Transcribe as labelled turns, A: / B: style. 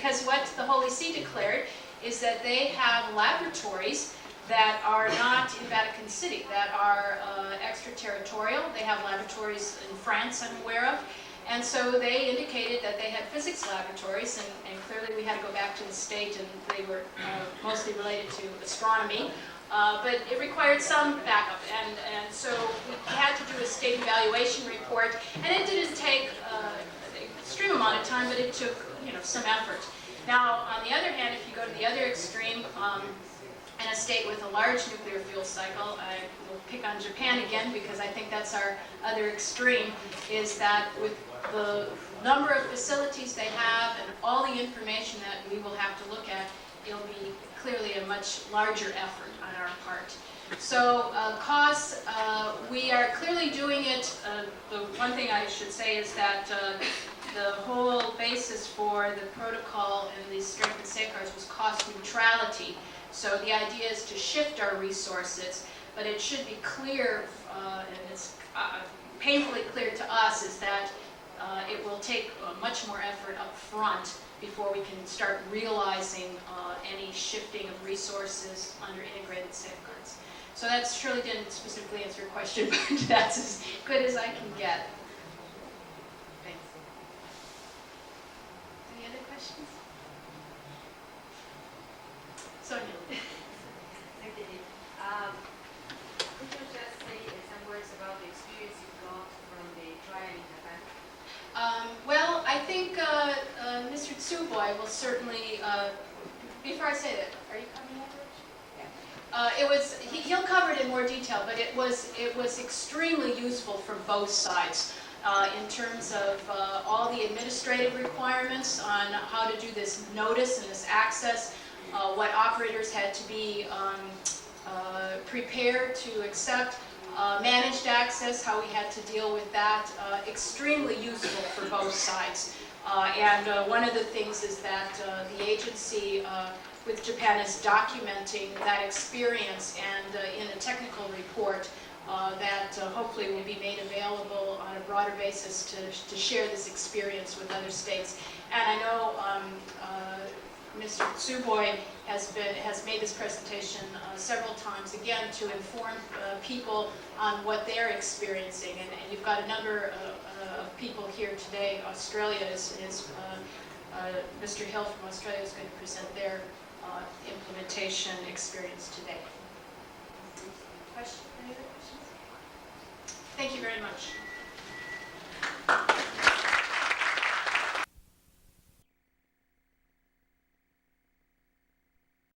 A: because what the Holy See declared is that they have laboratories that are not in Vatican City, that are extraterritorial. They have laboratories in France, I'm aware of. And so they indicated that they had physics laboratories, and clearly we had to go back to the state, and they were mostly related to astronomy. But it required some backup, and so we had to do a state evaluation report, and it didn't take an extreme amount of time, but it took some effort. Now, on the other hand, if you go to the other extreme, in a state with a large nuclear fuel cycle, I will pick on Japan again because I think that's our other extreme, is that with the number of facilities they have and all the information that we will have to look at, it'll be clearly a much larger effort on our part. So costs, we are clearly doing it. The one thing I should say is that the whole basis for the protocol and these strength and safeguards was cost neutrality. So the idea is to shift our resources, but it should be clear, and it's painfully clear to us, is that it will take much more effort up front before we can start realizing any shifting of resources under integrated safeguards. So that surely didn't specifically answer your question, but that's as good as I can get. Thanks. Any other questions? Sonia.
B: Thank you. Could you just say some words about the experience you got from the trial in Japan?
A: Well, I think Mr. Tsuboi will certainly, before I say that, are you coming over? Yeah. It was, he'll cover it in more detail, but it was extremely useful for both sides in terms of all the administrative requirements on how to do this notice and this access, what operators had to be prepared to accept, managed access, how we had to deal with that, extremely useful for both sides. And one of the things is that the agency with Japan is documenting that experience, and in a technical report that hopefully will be made available on a broader basis to share this experience with other states. And I know Mr. Tsuboi has made this presentation several times, again, to inform people on what they're experiencing. And you've got a number of people here today. Australia is Mr. Hill from Australia is going to present their implementation experience today. Any other questions? Thank you very much.